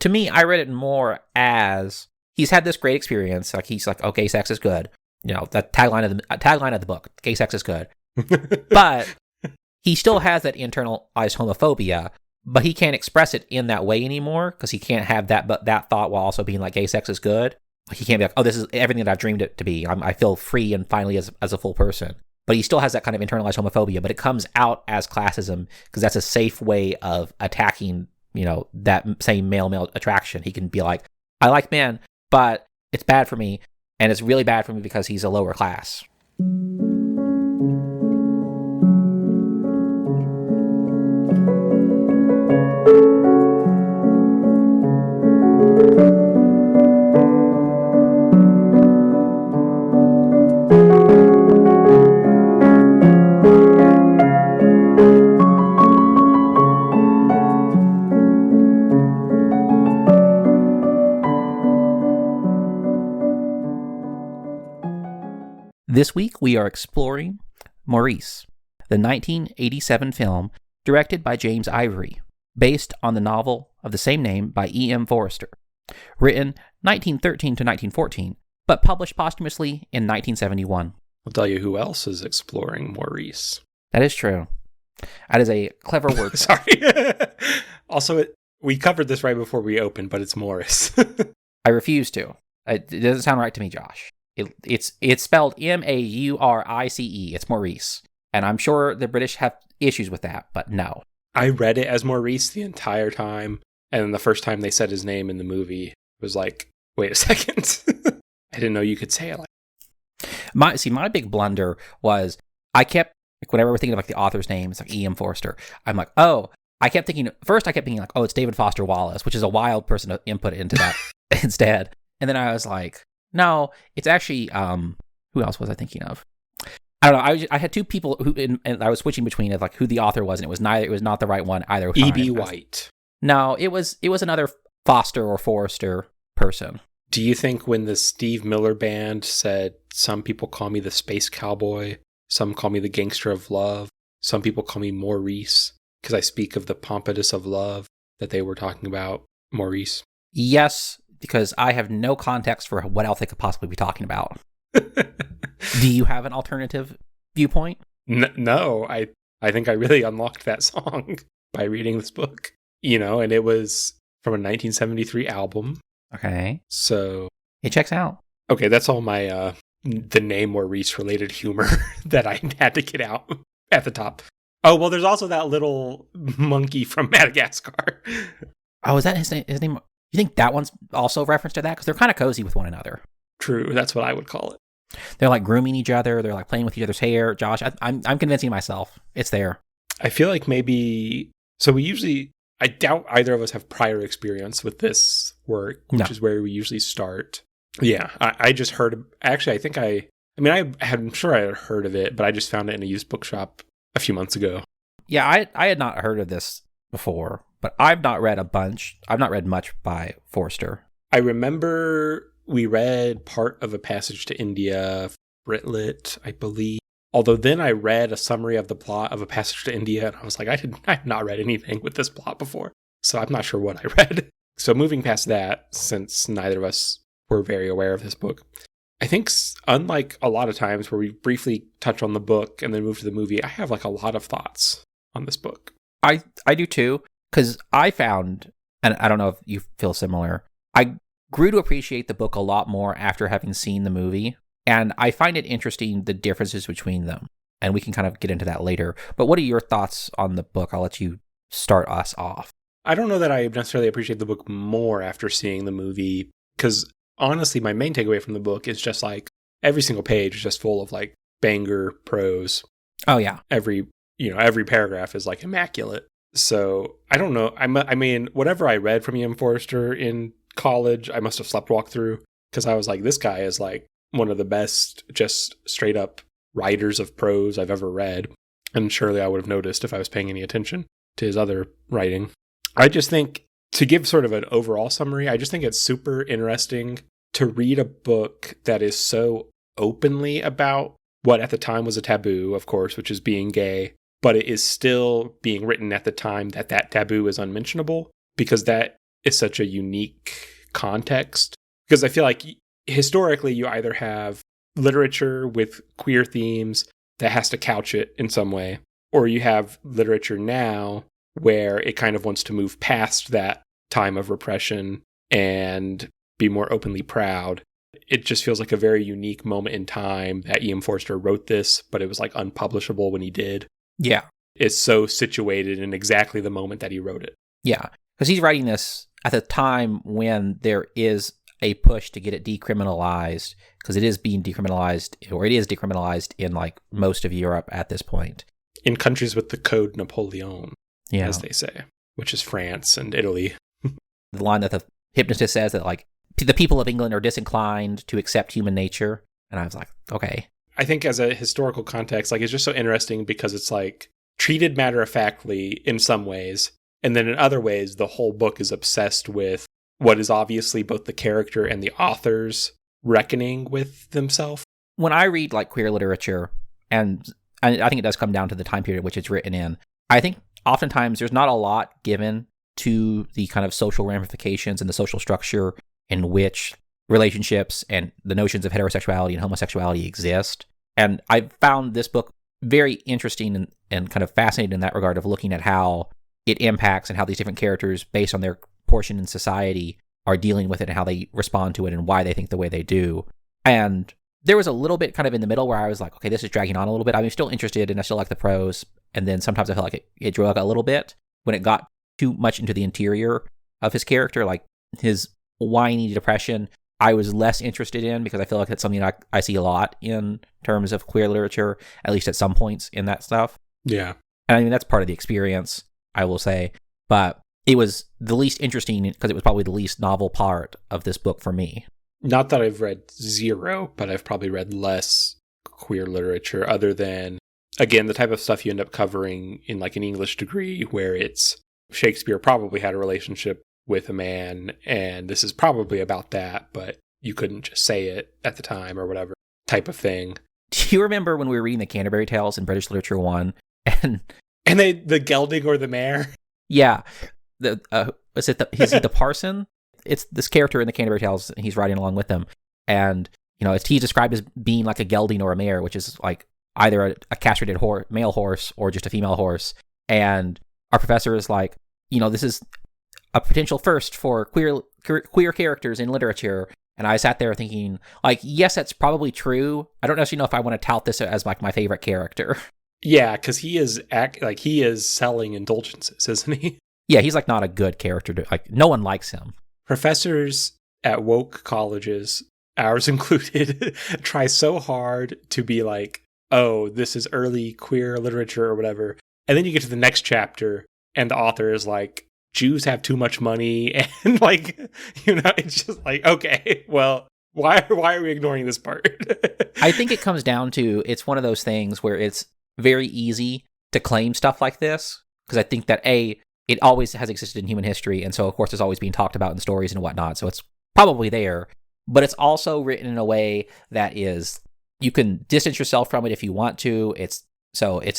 To me, I read it more as he's had this great experience. Like he's like, okay, sex is good. You know, the tagline of the book, gay sex is good. But he still has that internalized homophobia, but he can't express it in that way anymore because he can't have that thought while also being like, gay sex is good. He can't be like, oh, this is everything that I've dreamed it to be. I feel free and finally as a full person. But he still has that kind of internalized homophobia, but it comes out as classism because that's a safe way of attacking, you know, that same male attraction. He can be like, I like men, but it's bad for me, and it's really bad for me because he's a lower class. This week we are exploring Maurice, the 1987 film directed by James Ivory, based on the novel of the same name by E.M. Forster, written 1913 to 1914, but published posthumously in 1971. I'll tell you who else is exploring Maurice. That is true. That is a clever word. Sorry. Also, we covered this right before we opened, but it's Maurice. I refuse to. It doesn't sound right to me, Josh. It's spelled Maurice. It's Maurice. And I'm sure the British have issues with that, but no. I read it as Maurice the entire time. And then the first time they said his name in the movie, it was like, wait a second. I didn't know you could say it like My big blunder was I kept, like, whenever we're thinking of like the author's name, it's like E.M. Forster. I'm like, oh, I kept thinking like, oh, it's David Foster Wallace, which is a wild person to input into that instead. And then I was like, no, it's actually, who else was I thinking of? I don't know. I had two people and I was switching between of like who the author was, and it was not the right one either. E.B. White. No, it was another Foster or Forster person. Do you think when the Steve Miller Band said, some people call me the space cowboy, some call me the gangster of love, some people call me Maurice, because I speak of the pompadour of love, that they were talking about Maurice? Yes, because I have no context for what else they could possibly be talking about. Do you have an alternative viewpoint? No, I think I really unlocked that song by reading this book. You know, and it was from a 1973 album. Okay. So it checks out. Okay, that's all my the name Maurice related humor that I had to get out at the top. Oh, well, there's also that little monkey from Madagascar. Oh, is that his name? You think that one's also a reference to that? Because they're kind of cozy with one another. True, that's what I would call it. They're like grooming each other. They're like playing with each other's hair. Josh, I'm convincing myself it's there. I feel like maybe. So I doubt either of us have prior experience with this work, which is where we usually start. Yeah, I just heard. Actually, I'm sure I had heard of it, but I just found it in a used bookshop a few months ago. Yeah, I had not heard of this before, but I've not read a bunch. I've not read much by Forster. I remember we read part of A Passage to India, Britlit, I believe. Although then I read a summary of the plot of A Passage to India, and I was like, I have not read anything with this plot before, so I'm not sure what I read. So moving past that, since neither of us were very aware of this book, I think unlike a lot of times where we briefly touch on the book and then move to the movie, I have like a lot of thoughts on this book. I do too, because I found, and I don't know if you feel similar, I grew to appreciate the book a lot more after having seen the movie. And I find it interesting, the differences between them. And we can kind of get into that later. But what are your thoughts on the book? I'll let you start us off. I don't know that I necessarily appreciate the book more after seeing the movie. Because honestly, my main takeaway from the book is just like every single page is just full of like banger prose. Oh, yeah. Every paragraph is like immaculate. So I don't know. I mean, whatever I read from E.M. Forster in college, I must have sleptwalked through. Because I was like, this guy is like one of the best, just straight up writers of prose I've ever read. And surely I would have noticed if I was paying any attention to his other writing. I just think, to give sort of an overall summary, I just think it's super interesting to read a book that is so openly about what at the time was a taboo, of course, which is being gay, but it is still being written at the time that taboo is unmentionable, because that is such a unique context. Because I feel like historically you either have literature with queer themes that has to couch it in some way, or you have literature now where it kind of wants to move past that time of repression and be more openly proud. It just feels like a very unique moment in time that E.M. Forster wrote this, but it was like unpublishable when he did. Yeah. It's so situated in exactly the moment that he wrote it. Yeah. Because he's writing this at the time when there is a push to get it decriminalized, because it is being decriminalized, or it is decriminalized in like most of Europe at this point. In countries with the Code Napoleon, Yeah. as they say, which is France and Italy. The line that the hypnotist says that like the people of England are disinclined to accept human nature. And I was like, okay. I think as a historical context, like it's just so interesting because it's like treated matter-of-factly in some ways. And then in other ways, the whole book is obsessed with what is obviously both the character and the author's reckoning with themselves. When I read like queer literature, and I think it does come down to the time period which it's written in, I think oftentimes there's not a lot given to the kind of social ramifications and the social structure in which relationships and the notions of heterosexuality and homosexuality exist. And I found this book very interesting and kind of fascinating in that regard of looking at how it impacts and how these different characters, based on their portion in society, are dealing with it and how they respond to it and why they think the way they do. And there was a little bit kind of in the middle where I was like, okay, this is dragging on a little bit. I'm still interested and I still like the prose. And then sometimes I felt like it drug a little bit when it got too much into the interior of his character, like his whiny depression. I was less interested in because I feel like that's something I see a lot in terms of queer literature, at least at some points in that stuff. Yeah. And I mean, that's part of the experience, I will say. But it was the least interesting because it was probably the least novel part of this book for me. Not that I've read zero, but I've probably read less queer literature other than, again, the type of stuff you end up covering in like an English degree where it's Shakespeare probably had a relationship with a man and this is probably about that, but you couldn't just say it at the time or whatever type of thing. Do you remember when we were reading the Canterbury Tales in British Literature 1? And the gelding or the mare? Yeah. Is it the parson? It's this character in the Canterbury Tales, and he's riding along with them. And, he's described as being like a gelding or a mare, which is like either a castrated male horse or just a female horse. And our professor is like, this is a potential first for queer characters in literature. And I sat there thinking, like, yes, that's probably true. I don't necessarily know if I want to tout this as like my favorite character. Yeah, because he is selling indulgences, isn't he? Yeah, he's like not a good character. Like, no one likes him. Professors at woke colleges, ours included, try so hard to be like, oh, this is early queer literature or whatever. And then you get to the next chapter and the author is like, Jews have too much money. And like, it's just like, okay, well, why are we ignoring this part? I think it comes down to, it's one of those things where it's very easy to claim stuff like this. Because I think that it always has existed in human history, and so of course it's always being talked about in stories and whatnot, so it's probably there, but it's also written in a way that is, you can distance yourself from it if you want to. It's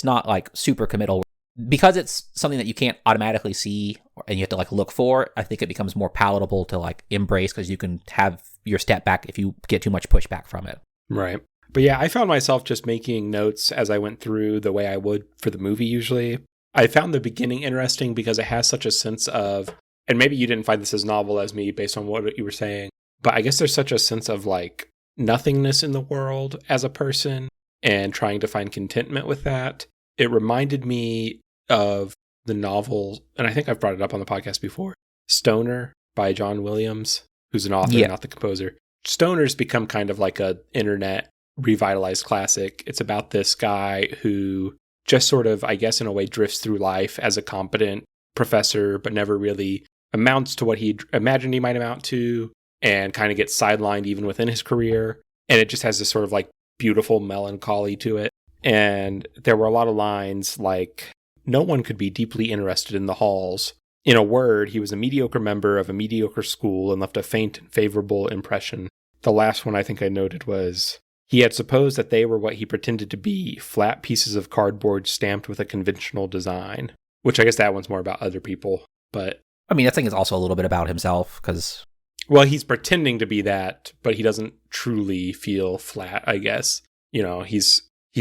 not like super committal. Because it's something that you can't automatically see and you have to like look for, I think it becomes more palatable to like embrace because you can have your step back if you get too much pushback from it. Right. But yeah, I found myself just making notes as I went through the way I would for the movie usually. I found the beginning interesting because it has such a sense of, and maybe you didn't find this as novel as me based on what you were saying, but I guess there's such a sense of like nothingness in the world as a person and trying to find contentment with that. It reminded me of the novel, and I think I've brought it up on the podcast before, Stoner by John Williams, who's an author, not the composer. Stoner's become kind of like a internet revitalized classic. It's about this guy who just sort of, I guess, in a way, drifts through life as a competent professor, but never really amounts to what he imagined he might amount to, and kind of gets sidelined even within his career. And it just has this sort of like beautiful melancholy to it. And there were a lot of lines like, no one could be deeply interested in the halls. In a word, he was a mediocre member of a mediocre school and left a faint and favorable impression. The last one I think I noted was, he had supposed that they were what he pretended to be, flat pieces of cardboard stamped with a conventional design. Which I guess that one's more about other people. But I mean, I think it's also a little bit about himself, because... Well, he's pretending to be that, but he doesn't truly feel flat, I guess. You know, he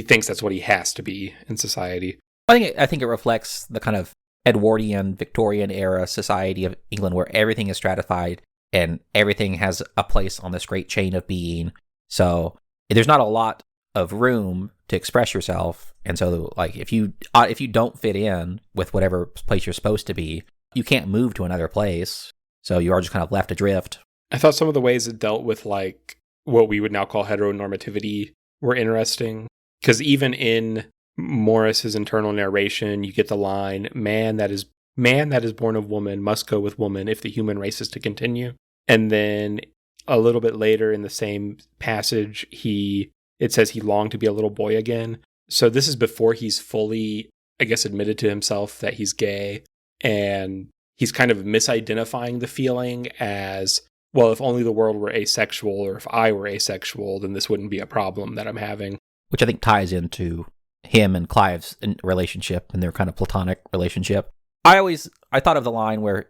thinks that's what he has to be in society. I think it reflects the kind of Edwardian, Victorian era society of England where everything is stratified and everything has a place on this great chain of being. So there's not a lot of room to express yourself. And so, like, if you don't fit in with whatever place you're supposed to be, you can't move to another place. So you are just kind of left adrift. I thought some of the ways it dealt with, like, what we would now call heteronormativity were interesting. Because even in Maurice's internal narration, you get the line, man that is born of woman must go with woman if the human race is to continue. And then a little bit later in the same passage, it says he longed to be a little boy again. So this is before he's fully, I guess, admitted to himself that he's gay. And he's kind of misidentifying the feeling as, well, if only the world were asexual, or if I were asexual, then this wouldn't be a problem that I'm having. Which I think ties into him and Clive's relationship and their kind of platonic relationship. I thought of the line where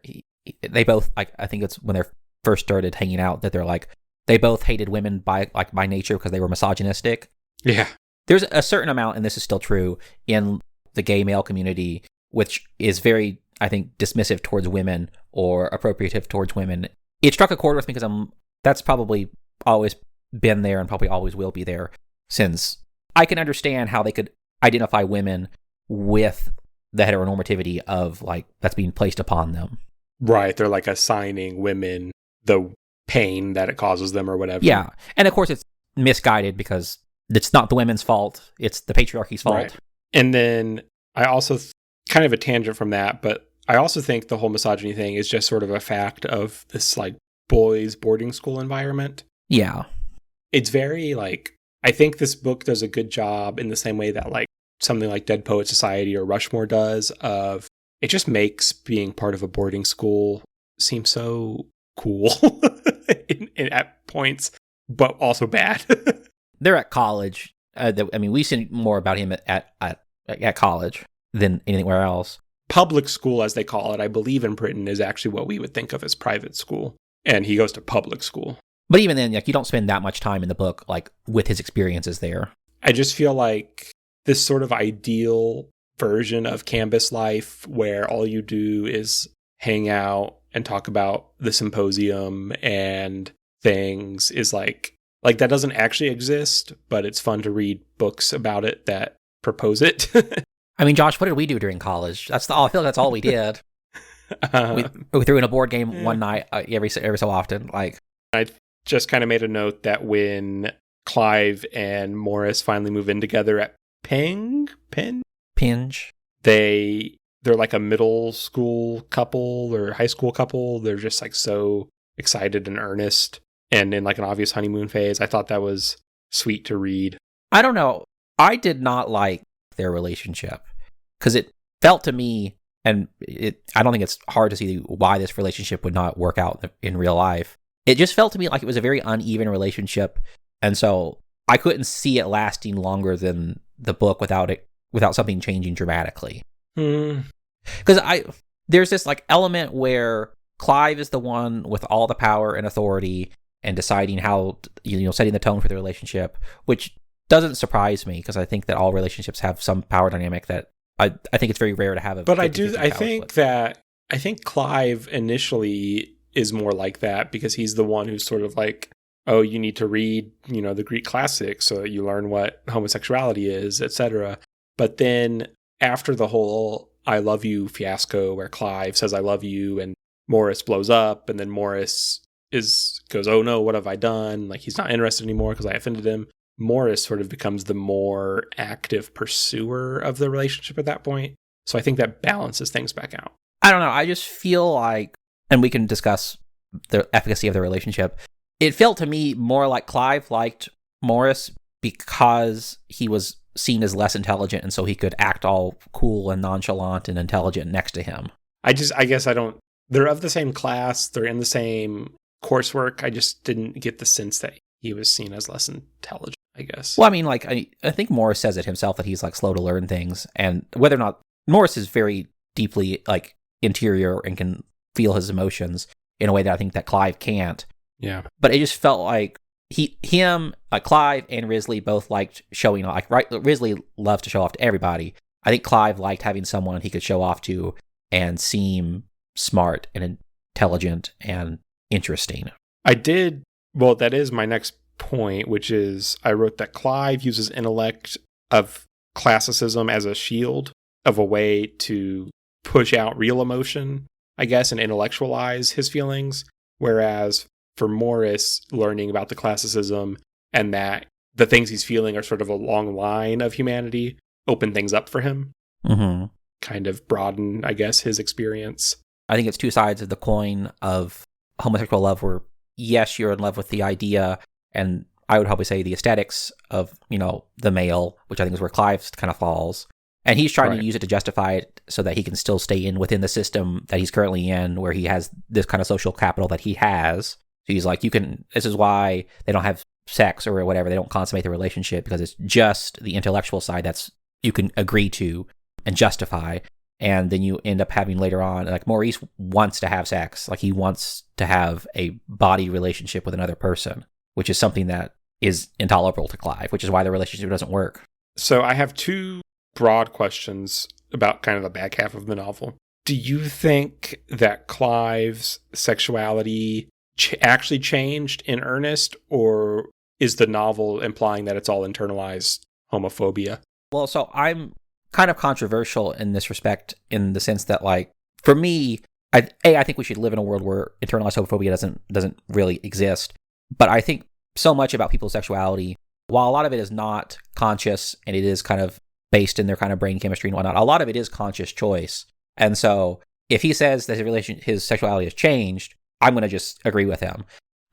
they both, like, I think it's when they first started hanging out, that they're like, they both hated women by nature because they were misogynistic. Yeah. There's a certain amount, and this is still true, in the gay male community, which is very, I think, dismissive towards women or appropriative towards women. It struck a chord with me because that's probably always been there and probably always will be there, since I can understand how they could identify women with the heteronormativity of, like, that's being placed upon them. Right. They're like assigning women the pain that it causes them or whatever. Yeah. And of course it's misguided because it's not the women's fault. It's the patriarchy's fault. Right. And then I also, kind of a tangent from that, but I also think the whole misogyny thing is just sort of a fact of this, like, boys' boarding school environment. Yeah. It's very, like, I think this book does a good job in the same way that, like, something like Dead Poet Society or Rushmore does, of it just makes being part of a boarding school seem so cool at points, but also bad. They're at college. We've seen more about him at college than anywhere else. Public school, as they call it, I believe in Britain, is actually what we would think of as private school. And he goes to public school. But even then, like, you don't spend that much time in the book, like, with his experiences there. I just feel like this sort of ideal version of campus life where all you do is hang out and talk about the symposium and things is like that doesn't actually exist, but it's fun to read books about it that propose it. I mean, Josh, what did we do during college? I feel like that's all we did. We threw in a board game one night every so often. Like, I just kind of made a note that when Clive and Maurice finally move in together at Pinge, they're like a middle school couple or high school couple. They're just, like, so excited and earnest and in, like, an obvious honeymoon phase. I thought that was sweet to read. I don't know. I did not like their relationship because it felt to me, and I don't think it's hard to see why this relationship would not work out in real life. It just felt to me like it was a very uneven relationship. And so I couldn't see it lasting longer than the book without something changing dramatically. Because there's this, like, element where Clive is the one with all the power and authority and deciding how, setting the tone for the relationship, which doesn't surprise me because I think that all relationships have some power dynamic that I think it's very rare to have. But I think Clive initially is more like that because he's the one who's sort of like, oh, you need to read, the Greek classics so that you learn what homosexuality is, etc. But then after the whole I love you fiasco where Clive says I love you and Maurice blows up, and then Maurice goes, oh no, what have I done? Like, he's not interested anymore because I offended him. Maurice sort of becomes the more active pursuer of the relationship at that point. So I think that balances things back out. I don't know. I just feel like, and we can discuss the efficacy of the relationship. It felt to me more like Clive liked Maurice because he was seen as less intelligent, and so he could act all cool and nonchalant and intelligent next to him. I guess I don't. They're of the same class. They're in the same coursework. I just didn't get the sense that he was seen as less intelligent, I guess. Well, I mean, like, I think Maurice says it himself that he's, like, slow to learn things, and whether or not Maurice is very deeply, like, interior and can feel his emotions in a way that I think that Clive can't. Yeah. But it just felt like Clive and Risley both liked showing off. Like, right, Risley loved to show off to everybody. I think Clive liked having someone he could show off to and seem smart and intelligent and interesting. Well, that is my next point, which is I wrote that Clive uses intellect of classicism as a shield, of a way to push out real emotion, I guess, and intellectualize his feelings. Whereas for Maurice, learning about the classicism and that the things he's feeling are sort of a long line of humanity open things up for him. Mm-hmm. Kind of broaden, I guess, his experience. I think it's two sides of the coin of homosexual love where, yes, you're in love with the idea, and I would probably say the aesthetics of, the male, which I think is where Clive kind of falls. And he's trying to use it to justify it so that he can still stay within the system that he's currently in, where he has this kind of social capital that he has. So he's like, this is why they don't have sex or whatever. They don't consummate the relationship because it's just the intellectual side that's you can agree to and justify. And then you end up having later on, like Maurice wants to have sex. Like he wants to have a body relationship with another person, which is something that is intolerable to Clive, which is why the relationship doesn't work. So I have two broad questions about kind of the back half of the novel. Do you think that Clive's sexuality actually changed in earnest, or is the novel implying that it's all internalized homophobia? Well, so I'm kind of controversial in this respect, in the sense that, like, for me, I think we should live in a world where internalized homophobia doesn't really exist. But I think so much about people's sexuality, while a lot of it is not conscious and it is kind of based in their kind of brain chemistry and whatnot, a lot of it is conscious choice. And so if he says that his sexuality has changed, I'm going to just agree with him.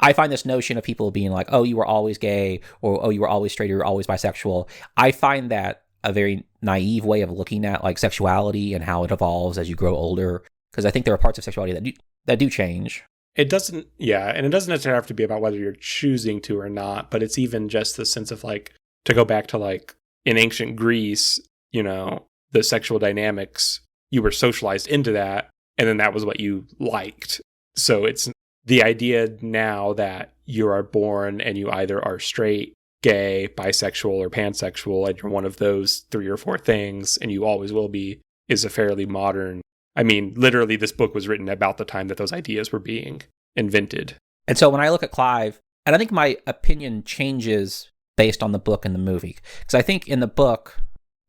I find this notion of people being like, oh, you were always gay, or oh, you were always straight, or you were always bisexual. I find that a very naive way of looking at like sexuality and how it evolves as you grow older. Because I think there are parts of sexuality that do change. It doesn't, yeah, and it doesn't necessarily have to be about whether you're choosing to or not, but it's even just the sense of like, to go back to like in ancient Greece, the sexual dynamics, you were socialized into that, and then that was what you liked. So it's the idea now that you are born and you either are straight, gay, bisexual, or pansexual, and you're one of those 3 or 4 things, and you always will be, is a fairly modern. I mean, literally, this book was written about the time that those ideas were being invented. And so when I look at Clive, and I think my opinion changes based on the book and the movie. Because I think in the book,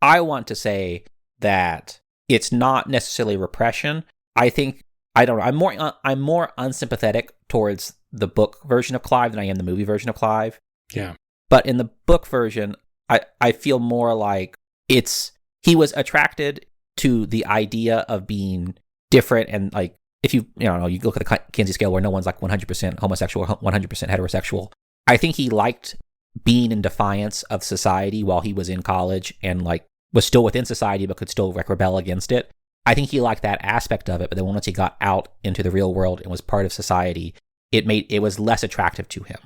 I want to say that it's not necessarily repression. I think, I don't know, I'm more unsympathetic towards the book version of Clive than I am the movie version of Clive. Yeah. But in the book version, I feel more like he was attracted to the idea of being different, and like if you look at the Kinsey scale where no one's like 100% homosexual or 100% heterosexual. I think he liked being in defiance of society while he was in college and like was still within society but could still like rebel against it. I think he liked that aspect of it, but then once he got out into the real world and was part of society, it was less attractive to him.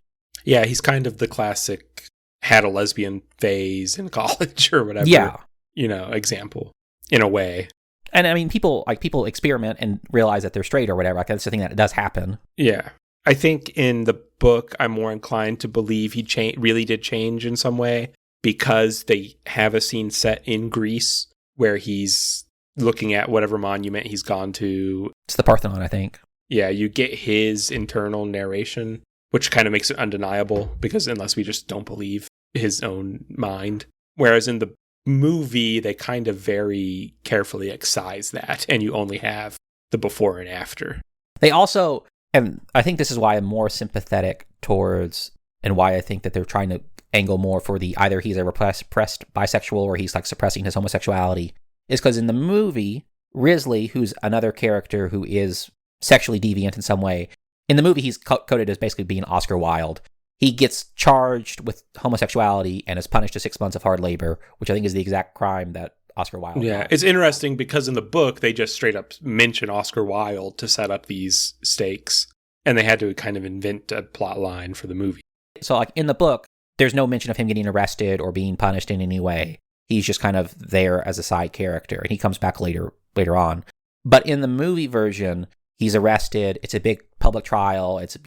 Yeah, he's kind of the classic had a lesbian phase in college or whatever. Yeah. Example in a way. And I mean, people experiment and realize that they're straight or whatever. Like that's the thing that does happen. Yeah. I think in the book, I'm more inclined to believe he really did change in some way, because they have a scene set in Greece where he's looking at whatever monument he's gone to. It's the Parthenon, I think. Yeah, you get his internal narration, which kind of makes it undeniable, because unless we just don't believe his own mind. Whereas in the movie, they kind of very carefully excise that, and you only have the before and after. They also, and I think this is why I'm more sympathetic towards, and why I think that they're trying to angle more for the either he's a repressed bisexual or he's like suppressing his homosexuality, is because in the movie, Risley, who's another character who is sexually deviant in some way, in the movie he's coded as basically being Oscar Wilde. He gets charged with homosexuality and is punished to 6 months of hard labor, which I think is the exact crime that Oscar Wilde got. It's interesting because in the book, they just straight up mention Oscar Wilde to set up these stakes, and they had to kind of invent a plot line for the movie. So like in the book, there's no mention of him getting arrested or being punished in any way. He's just kind of there as a side character, and he comes back later on. But in the movie version, He's arrested. It's a big public trial. It's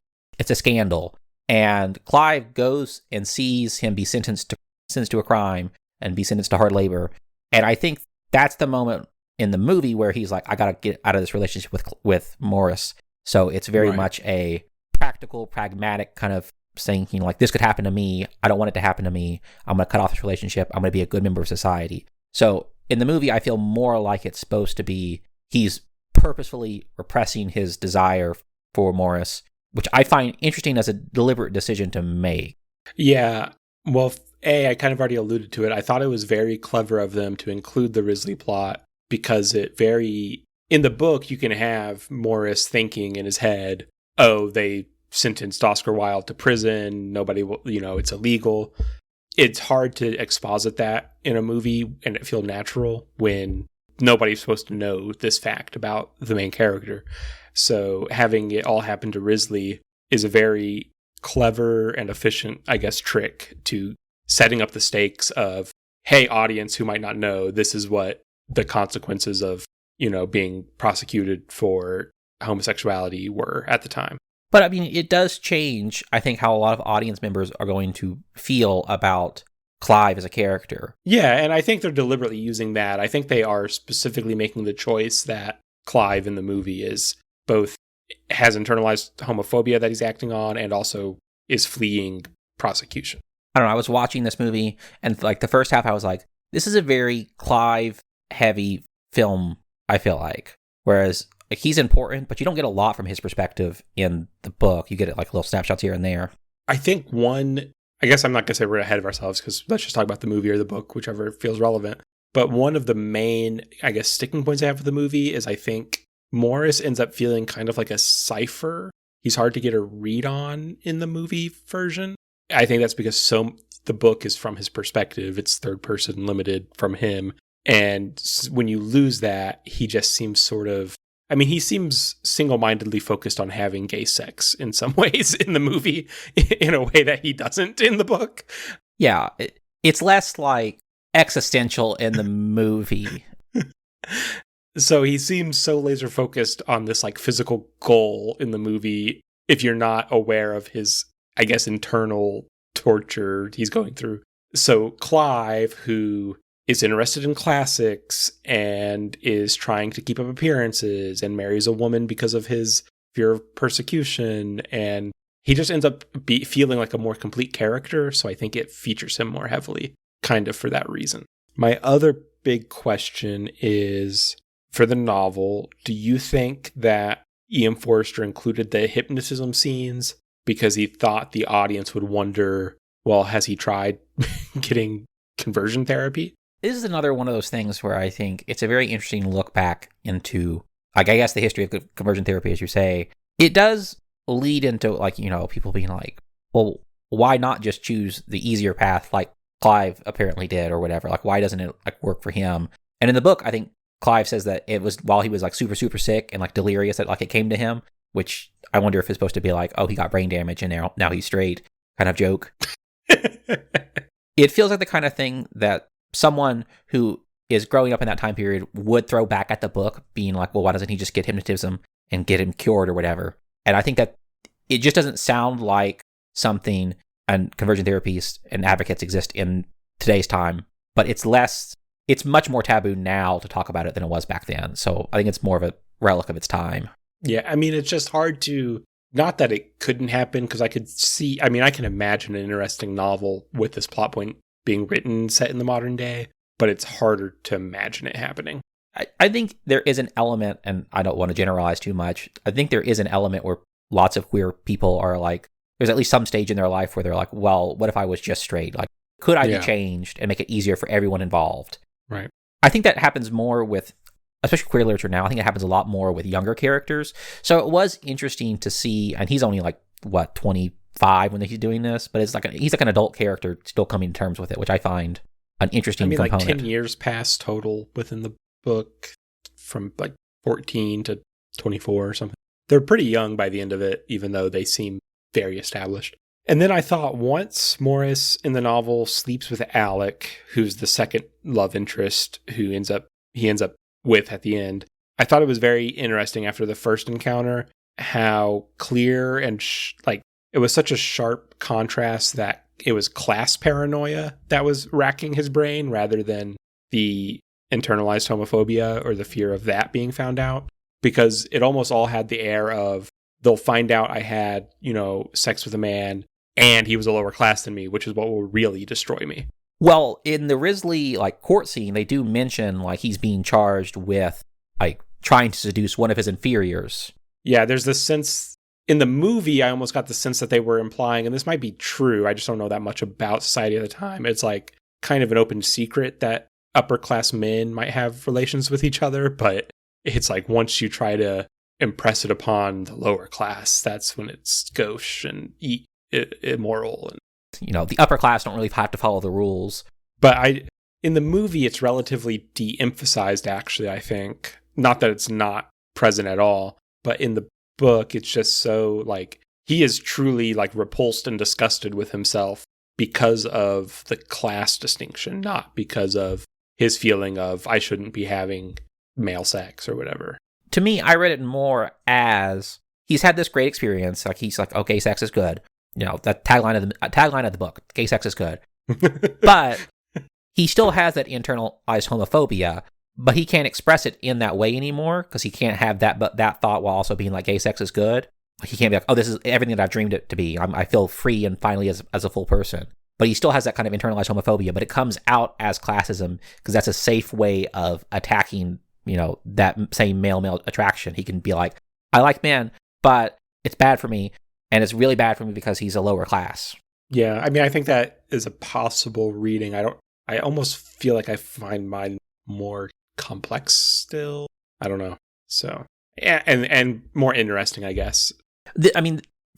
a scandal. And Clive goes and sees him be sentenced to a crime and be sentenced to hard labor. And I think that's the moment in the movie where he's like, I got to get out of this relationship with Maurice. So it's very much a practical, pragmatic kind of thinking, like, this could happen to me. I don't want it to happen to me. I'm going to cut off this relationship. I'm going to be a good member of society. So in the movie, I feel more like it's supposed to be he's purposefully repressing his desire for Maurice, which I find interesting as a deliberate decision to make. Yeah. Well, I kind of already alluded to it. I thought it was very clever of them to include the Risley plot because in the book, you can have Maurice thinking in his head, oh, they sentenced Oscar Wilde to prison. Nobody will, it's illegal. It's hard to exposit that in a movie and it feel natural when nobody's supposed to know this fact about the main character. So having it all happen to Risley is a very clever and efficient, I guess, trick to setting up the stakes of, hey, audience who might not know, this is what the consequences of, being prosecuted for homosexuality were at the time. But I mean, it does change, I think, how a lot of audience members are going to feel about Clive as a character. Yeah, and I think they're deliberately using that. I think they are specifically making the choice that Clive in the movie is both has internalized homophobia that he's acting on and also is fleeing prosecution. I don't know, I was watching this movie and like the first half I was like, this is a very Clive heavy film, I feel like. Whereas like, he's important, but you don't get a lot from his perspective in the book. You get like little snapshots here and there. I think I guess I'm not going to say we're ahead of ourselves because let's just talk about the movie or the book, whichever feels relevant. But one of the main, I guess, sticking points I have with the movie is I think Maurice ends up feeling kind of like a cipher. He's hard to get a read on in the movie version. I think that's because the book is from his perspective. It's third person limited from him. And when you lose that, he just seems he seems single-mindedly focused on having gay sex in some ways in the movie in a way that he doesn't in the book. Yeah, it's less like existential in the movie. So he seems so laser focused on this like physical goal in the movie if you're not aware of his, I guess, internal torture he's going through. So Clive, who is interested in classics and is trying to keep up appearances and marries a woman because of his fear of persecution, and he just ends up feeling like a more complete character. So I think it features him more heavily kind of for that reason. My other big question is, for the novel, do you think that E.M. Forster included the hypnotism scenes because he thought the audience would wonder, well, has he tried getting conversion therapy? This is another one of those things where I think it's a very interesting look back into, like, I guess the history of conversion therapy, as you say. It does lead into, like, people being like, well, why not just choose the easier path like Clive apparently did or whatever? Like, why doesn't it like work for him? And in the book, I think Clive says that it was while he was like super, super sick and like delirious that like it came to him, which I wonder if it's supposed to be like, oh, he got brain damage and now he's straight kind of joke. It feels like the kind of thing that someone who is growing up in that time period would throw back at the book being like, well, why doesn't he just get hypnotism and get him cured or whatever? And I think that it just doesn't sound like something, and conversion therapies and advocates exist in today's time, but it's much more taboo now to talk about it than it was back then. So I think it's more of a relic of its time. Yeah, I mean, it's just hard to, not that it couldn't happen, because I can imagine an interesting novel with this plot point being written set in the modern day, but it's harder to imagine it happening. I think there is an element, and I don't want to generalize too much, I think there is an element where lots of queer people are like, there's at least some stage in their life where they're like, well, what if I was just straight? Like, could I be changed and make it easier for everyone involved? Right. I think that happens more with, especially queer literature now, I think it happens a lot more with younger characters. So it was interesting to see, and he's only like, 25 when he's doing this, but it's like he's like an adult character still coming to terms with it, which I find an interesting component. Like 10 years passed total within the book from like 14 to 24 or something. They're pretty young by the end of it, even though they seem very established. And then I thought once Maurice in the novel sleeps with Alec, who's the second love interest who he ends up with at the end, I thought it was very interesting after the first encounter how clear and it was such a sharp contrast that it was class paranoia that was racking his brain rather than the internalized homophobia or the fear of that being found out, because it almost all had the air of they'll find out I had, sex with a man and he was a lower class than me, which is what will really destroy me. Well, in the Risley court scene, they do mention he's being charged with trying to seduce one of his inferiors. Yeah, there's this sense in the movie, I almost got the sense that they were implying, and this might be true, I just don't know that much about society at the time. It's kind of an open secret that upper class men might have relations with each other, but it's once you try to impress it upon the lower class, that's when it's gauche and immoral. And the upper class don't really have to follow the rules. But in the movie, it's relatively de-emphasized, actually, I think. Not that it's not present at all, but in the book, it's just so, he is truly, repulsed and disgusted with himself because of the class distinction, not because of his feeling of, I shouldn't be having male sex or whatever. To me, I read it more as he's had this great experience. He's oh, gay sex is good. The tagline of the book, gay sex is good. But he still has that internalized homophobia, but he can't express it in that way anymore because he can't have that thought while also being gay sex is good. He can't be oh, this is everything that I've dreamed it to be. I feel free and finally as a full person. But he still has that kind of internalized homophobia, but it comes out as classism because that's a safe way of attacking, that same male attraction. He can be I like men, but it's bad for me. And it's really bad for me because he's a lower class. Yeah, I think that is a possible reading. I almost feel I find mine more complex still. I don't know. So, yeah, and more interesting, I guess.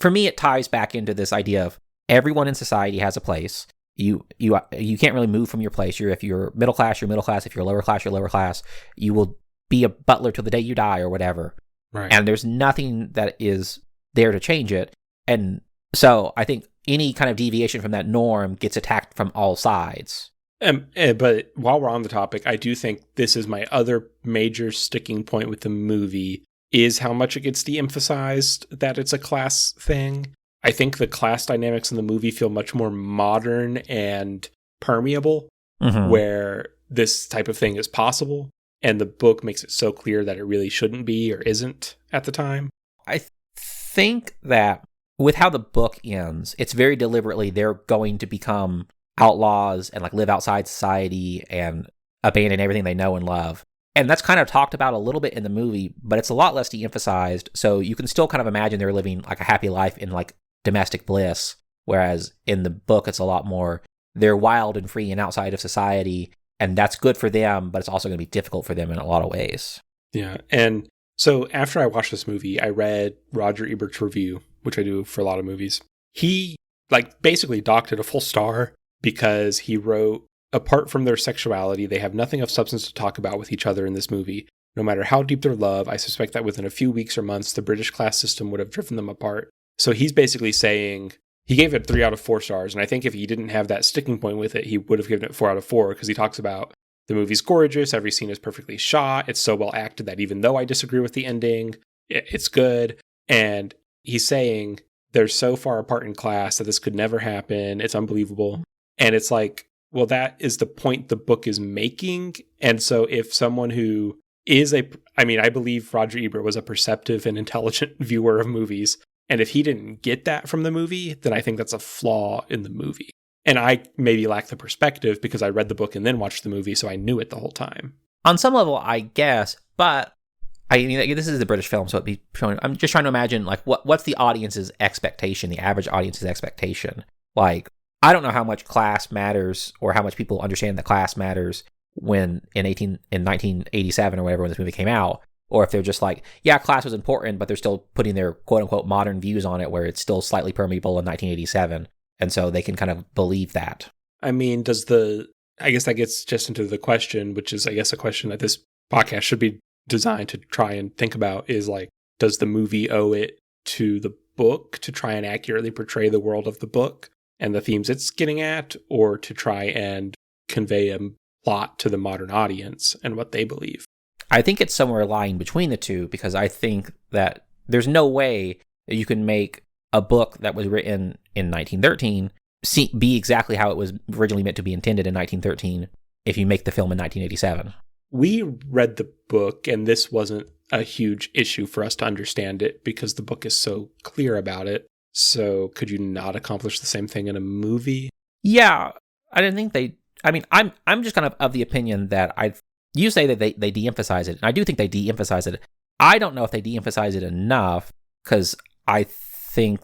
For me, it ties back into this idea of everyone in society has a place. You can't really move from your place. If you're middle class, you're middle class. If you're lower class, you're lower class. You will be a butler till the day you die or whatever. Right. And there's nothing that is there to change it. And so I think any kind of deviation from that norm gets attacked from all sides. But while we're on the topic, I do think this is my other major sticking point with the movie is how much it gets de-emphasized that it's a class thing. I think the class dynamics in the movie feel much more modern and permeable, where this type of thing is possible. And the book makes it so clear that it really shouldn't be or isn't at the time. I think that with how the book ends, it's very deliberately they're going to become outlaws and live outside society and abandon everything they know and love. And that's kind of talked about a little bit in the movie, but it's a lot less de-emphasized. So you can still kind of imagine they're living a happy life in domestic bliss. Whereas in the book, it's a lot more, they're wild and free and outside of society. And that's good for them, but it's also going to be difficult for them in a lot of ways. Yeah. And so after I watched this movie, I read Roger Ebert's review, which I do for a lot of movies. He basically docked it a full star because he wrote, apart from their sexuality, they have nothing of substance to talk about with each other in this movie. No matter how deep their love, I suspect that within a few weeks or months, the British class system would have driven them apart. So he's basically saying, he gave it 3 out of 4 stars. And I think if he didn't have that sticking point with it, he would have given it 4 out of 4 because he talks about the movie's gorgeous. Every scene is perfectly shot. It's so well acted that even though I disagree with the ending, it's good. And he's saying they're so far apart in class that this could never happen. It's unbelievable. And it's well, that is the point the book is making. And so if someone who is I believe Roger Ebert was a perceptive and intelligent viewer of movies. And if he didn't get that from the movie, then I think that's a flaw in the movie. And I maybe lack the perspective because I read the book and then watched the movie, so I knew it the whole time. On some level, I guess, but this is the British film, so it'd be showing. I'm just trying to imagine what's the audience's expectation, the average audience's expectation. I don't know how much class matters or how much people understand that class matters when in 1987 or whatever when this movie came out. Or if they're just yeah, class was important, but they're still putting their quote-unquote modern views on it where it's still slightly permeable in 1987. And so they can kind of believe that. I guess that gets just into the question, which is, I guess, a question that this podcast should be designed to try and think about is does the movie owe it to the book to try and accurately portray the world of the book and the themes it's getting at, or to try and convey a plot to the modern audience and what they believe? I think it's somewhere lying between the two, because I think that there's no way that you can make a book that was written in 1913 be exactly how it was originally meant to be intended in 1913 if you make the film in 1987. We read the book, and this wasn't a huge issue for us to understand it because the book is so clear about it. So could you not accomplish the same thing in a movie? Yeah, I didn't think they... I mean, I'm just kind of the opinion that you say that they de-emphasize it, and I do think they de-emphasize it. I don't know if they de-emphasize it enough, because I think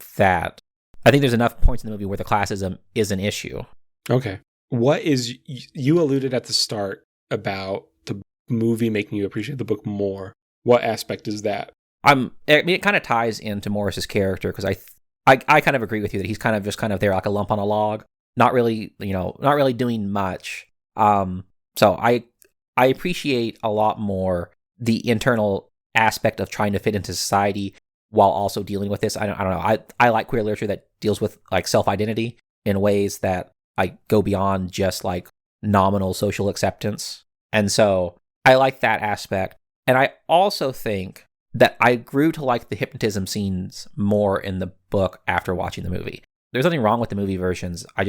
there's enough points in the movie where the classism is an issue. Okay. What is... You alluded at the start about the movie making you appreciate the book more. What aspect is that? I mean, it kind of ties into Maurice's character, because I kind of agree with you that he's kind of just kind of there like a lump on a log, not really doing much. So I appreciate a lot more the internal aspect of trying to fit into society while also dealing with this. I don't know. I like queer literature that deals with like self-identity in ways that like go beyond just like nominal social acceptance. And so I like that aspect. And I also think that I grew to like the hypnotism scenes more in the book after watching the movie. There's nothing wrong with the movie versions. I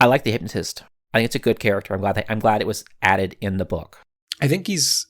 like the hypnotist. I think it's a good character. I'm glad it was added in the book. I think he's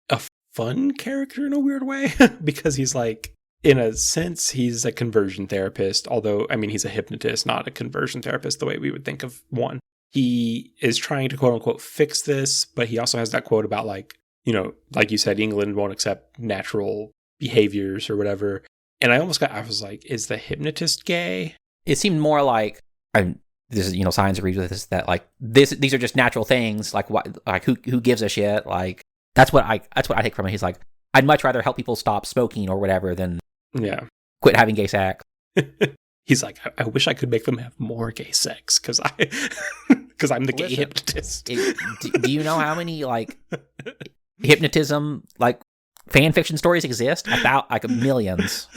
a fun character in a weird way because he's like, in a sense, he's a conversion therapist. Although, I mean, he's a hypnotist, not a conversion therapist the way we would think of one. He is trying to quote unquote fix this, but he also has that quote about like, you know, like you said, England won't accept natural behaviors or whatever. And I was like, is the hypnotist gay? It seemed more like, this is, you know, science agrees with this, that like these are just natural things. Like what, like who gives a shit? Like that's what I take from it. He's like, I'd much rather help people stop smoking or whatever than quit having gay sex. He's like, I wish I could make them have more gay sex because I'm the gay hypnotist. Do you know how many like hypnotism like fan fiction stories exist? About like millions.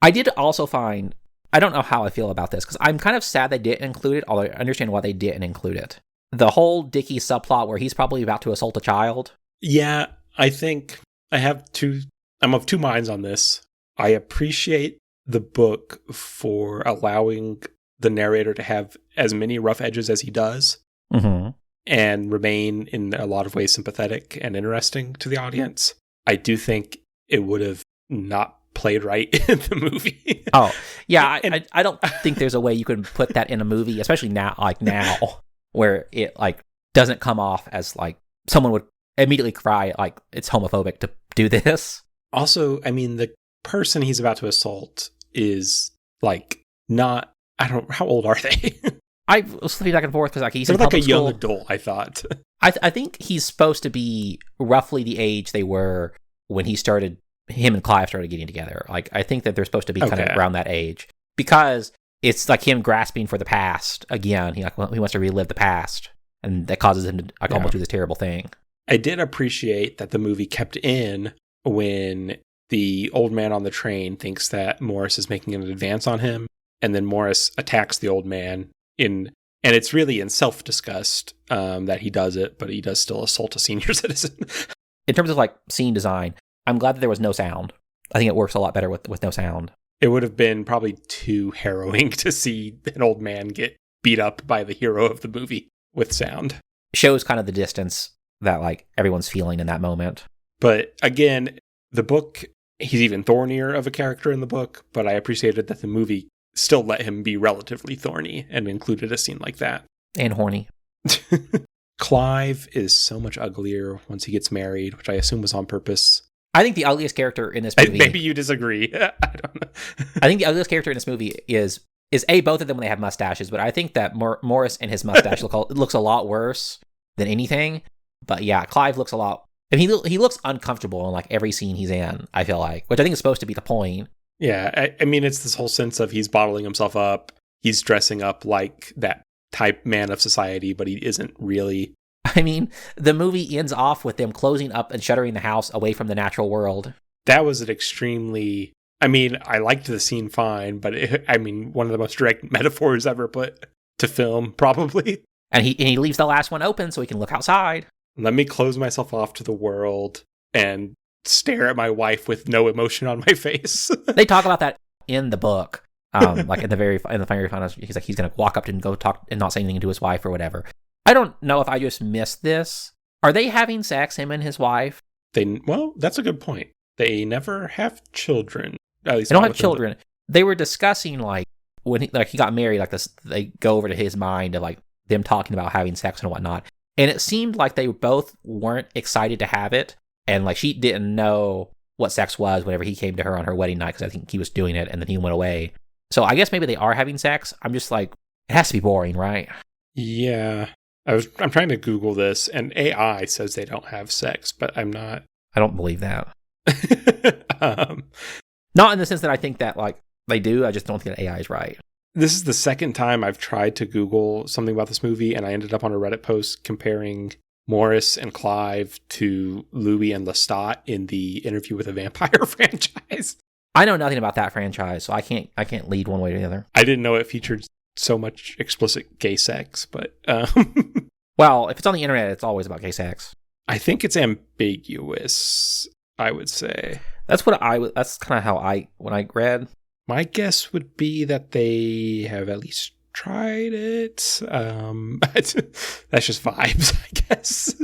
I did also find, I don't know how I feel about this because I'm kind of sad they didn't include it, although I understand why they didn't include it. The whole Dickie subplot where he's probably about to assault a child. Yeah, I think I'm of two minds on this. I appreciate the book for allowing the narrator to have as many rough edges as he does and remain in a lot of ways sympathetic and interesting to the audience. I do think it would have not played right in the movie. Oh, yeah. I don't think there's a way you can put that in a movie, especially now, where it like doesn't come off as like someone would immediately cry like it's homophobic to do this. Also, I mean, the person he's about to assault is like not, how old are they? I was flipping back and forth because like he's like a young school. adult, I thought. I think he's supposed to be roughly the age they were when him and Clive started getting together. Like I think that they're supposed to be kind of around that age because it's like him grasping for the he wants to relive the past, and that causes him to almost do this terrible thing. I did appreciate that the movie kept in when the old man on the train thinks that Maurice is making an advance on him, and then Maurice attacks the old man and it's really in self-disgust that he does it, but he does still assault a senior citizen. In terms of like scene design, I'm glad that there was no sound. I think it works a lot better with no sound. It would have been probably too harrowing to see an old man get beat up by the hero of the movie with sound. Shows kind of the distance that like everyone's feeling in that moment. But again, the book, he's even thornier of a character in the book, but I appreciated that the movie still let him be relatively thorny and included a scene like that. And horny. Clive is so much uglier once he gets married, which I assume was on purpose. I think the ugliest character in this movie... Maybe you disagree. I don't know. I think the ugliest character in this movie is both of them when they have mustaches, but I think that Maurice and his mustache looks a lot worse than anything. But yeah, Clive looks a lot... And he looks uncomfortable in like every scene he's in, I feel like, which I think is supposed to be the point. Yeah, I mean, it's this whole sense of he's bottling himself up. He's dressing up like that type man of society, but he isn't really. I mean, the movie ends off with them closing up and shuttering the house away from the natural world. That was an extremely... I mean, I liked the scene fine, but one of the most direct metaphors ever put to film, probably. And he leaves the last one open so he can look outside. let me close myself off to the world and stare at my wife with no emotion on my face. They talk about that in the book. Like in the very final, he's like, he's going to walk up to and go talk and not say anything to his wife or whatever. I don't know if I just missed this. Are they having sex, him and his wife? Well, that's a good point. They never have children. At least they don't have children. They were discussing like when he got married, like this, they go over to his mind of like them talking about having sex and whatnot. And it seemed like they both weren't excited to have it. And like she didn't know what sex was whenever he came to her on her wedding night, because I think he was doing it and then he went away. So I guess maybe they are having sex. I'm just like, it has to be boring, right? Yeah. I'm trying to Google this, and AI says they don't have sex, but I'm not. I don't believe that. Not in the sense that I think that like they do. I just don't think that AI is right. This is the second time I've tried to Google something about this movie, and I ended up on a Reddit post comparing Maurice and Clive to Louis and Lestat in the Interview with a Vampire franchise. I know nothing about that franchise, so I can't lead one way or the other. I didn't know it featured so much explicit gay sex, but well, if it's on the internet, it's always about gay sex. I think it's ambiguous, I would say. That's kind of how when I read. My guess would be that they have at least tried it. That's just vibes, I guess.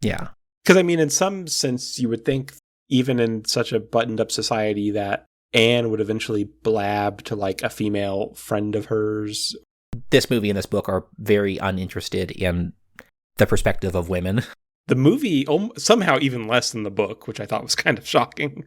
Yeah. Because, I mean, in some sense, you would think, even in such a buttoned-up society, that Anne would eventually blab to, like, a female friend of hers. This movie and this book are very uninterested in the perspective of women. The movie, somehow even less than the book, which I thought was kind of shocking.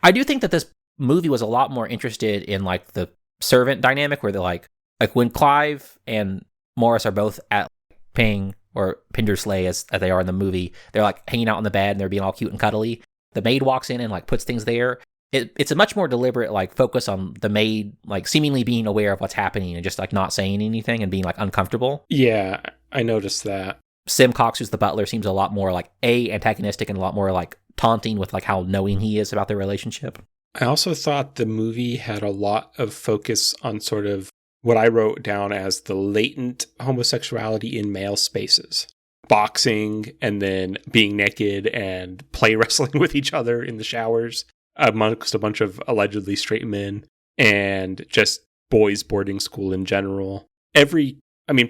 I do think that this movie was a lot more interested in, like, the servant dynamic, where they're, like when Clive and Maurice are both at Ping, or Pindersley as they are in the movie, they're, like, hanging out on the bed, and they're being all cute and cuddly. The maid walks in and, like, puts things there. It's a much more deliberate, like, focus on the maid, like, seemingly being aware of what's happening and just, like, not saying anything and being, like, uncomfortable. Yeah, I noticed that. Sim Cox, who's the butler, seems a lot more, like, antagonistic and a lot more, like, taunting with, like, how knowing he is about their relationship. I also thought the movie had a lot of focus on sort of what I wrote down as the latent homosexuality in male spaces. Boxing and then being naked and play wrestling with each other in the showers amongst a bunch of allegedly straight men, and just boys' boarding school in general. Pretty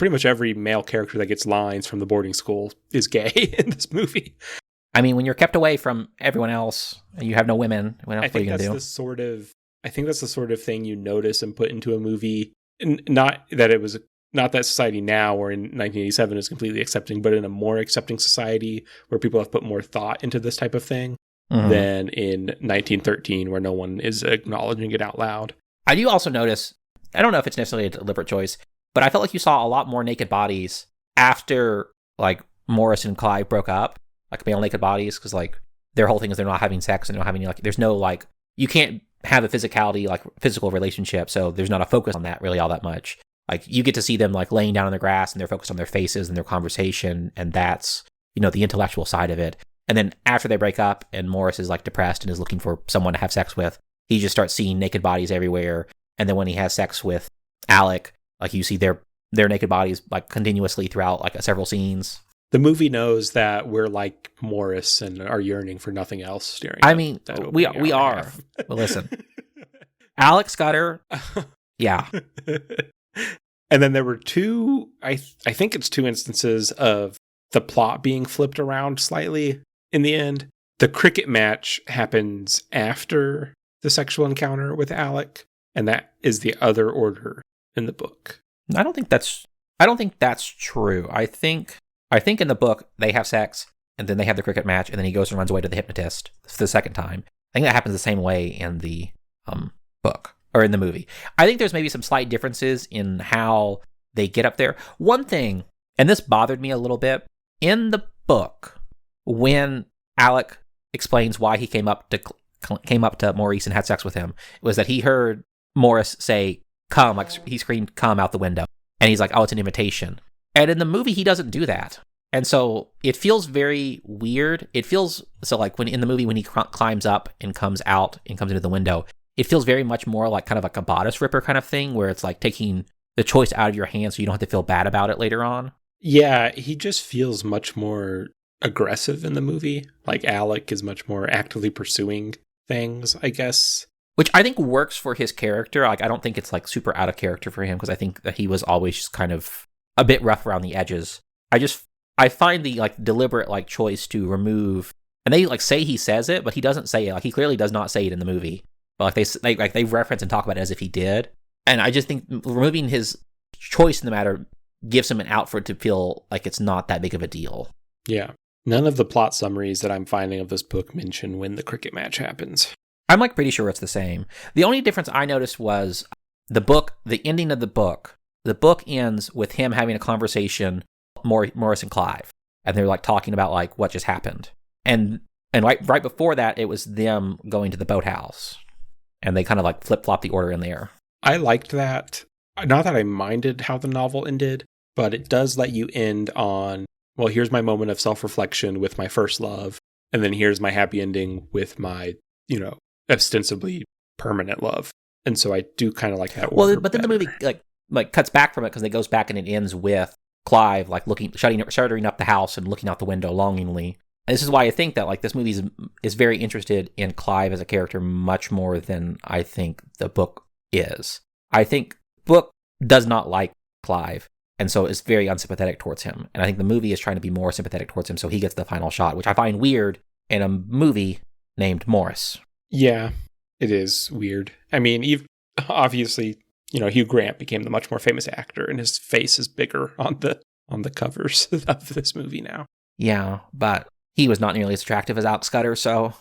much every male character that gets lines from the boarding school is gay in this movie. I mean, when you're kept away from everyone else and you have no women, what else are you going to do? I think that's the sort of thing you notice and put into a movie. Not that society now or in 1987 is completely accepting, but in a more accepting society where people have put more thought into this type of thing than in 1913, where no one is acknowledging it out loud. I do also notice, I don't know if it's necessarily a deliberate choice, but I felt like you saw a lot more naked bodies after, like, Maurice and Clive broke up, like male naked bodies, because, like, their whole thing is they're not having sex and they're not having, like, there's no, like, you can't have a physicality, like, physical relationship, so there's not a focus on that really all that much. Like, you get to see them, like, laying down on the grass and they're focused on their faces and their conversation, and that's, the intellectual side of it. And then after they break up and Maurice is, like, depressed and is looking for someone to have sex with, he just starts seeing naked bodies everywhere. And then when he has sex with Alec, like, you see their naked bodies, like, continuously throughout, like, several scenes. The movie knows that we're like Maurice and are yearning for nothing else during. I mean, we are. Well, listen, Alec Scudder, yeah. And then there were two. I think it's two instances of the plot being flipped around slightly in the end. The cricket match happens after the sexual encounter with Alec, and that is the other order in the book. I don't think that's true. I think in the book they have sex and then they have the cricket match and then he goes and runs away to the hypnotist for the second time. I think that happens the same way in the book or in the movie. I think there's maybe some slight differences in how they get up there. One thing, and this bothered me a little bit, in the book when Alec explains why he came up to Maurice and had sex with him, was that he heard Maurice say "come," like he screamed "come" out the window, and he's like, "Oh, it's an invitation." And in the movie, he doesn't do that. And so it feels very weird. It feels so like when in the movie, when he climbs up and comes out and comes into the window, it feels very much more like kind of like a bodice ripper kind of thing, where it's like taking the choice out of your hands so you don't have to feel bad about it later on. Yeah, he just feels much more aggressive in the movie. Like Alec is much more actively pursuing things, I guess. Which I think works for his character. Like, I don't think it's like super out of character for him because I think that he was always just kind of a bit rough around the edges. I find the like deliberate like choice to remove, and they like say he says it, but he doesn't say it. Like, he clearly does not say it in the movie. But like they reference and talk about it as if he did. And I just think removing his choice in the matter gives him an out for it to feel like it's not that big of a deal. Yeah. None of the plot summaries that I'm finding of this book mention when the cricket match happens. I'm like pretty sure it's the same. The only difference I noticed was the ending of the book. The book ends with him having a conversation, Maurice and Clive, and they're like talking about like what just happened. And right before that, it was them going to the boathouse, and they kind of like flip-flop the order in there. I liked that. Not that I minded how the novel ended, but it does let you end on, well, here's my moment of self-reflection with my first love, and then here's my happy ending with my, ostensibly permanent love. And so I do kind of like that. Well, but then the movie like cuts back from it because it goes back and it ends with Clive like shuttering up the house and looking out the window longingly. And this is why I think that like this movie is very interested in Clive as a character much more than I think the book is. I think book does not like Clive, and so is very unsympathetic towards him. And I think the movie is trying to be more sympathetic towards him, so he gets the final shot, which I find weird in a movie named Maurice. Yeah, it is weird. I mean, obviously, Hugh Grant became the much more famous actor, and his face is bigger on the covers of this movie now. Yeah, but he was not nearly as attractive as Alex Scudder, so...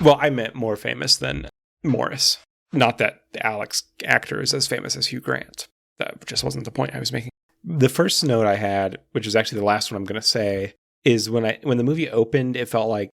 Well, I meant more famous than Maurice. Not that the Alex actor is as famous as Hugh Grant. That just wasn't the point I was making. The first note I had, which is actually the last one I'm going to say, is when the movie opened, it felt like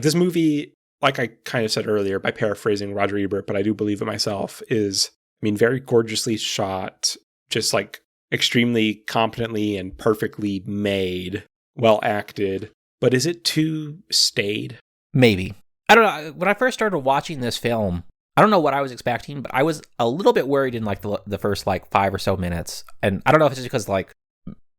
this movie, like I kind of said earlier by paraphrasing Roger Ebert, but I do believe it myself, is, very gorgeously shot, just like extremely competently and perfectly made, well acted. But is it too staid? Maybe. I don't know. When I first started watching this film, I don't know what I was expecting, but I was a little bit worried in like the first like 5 or so minutes. And I don't know if it's just because like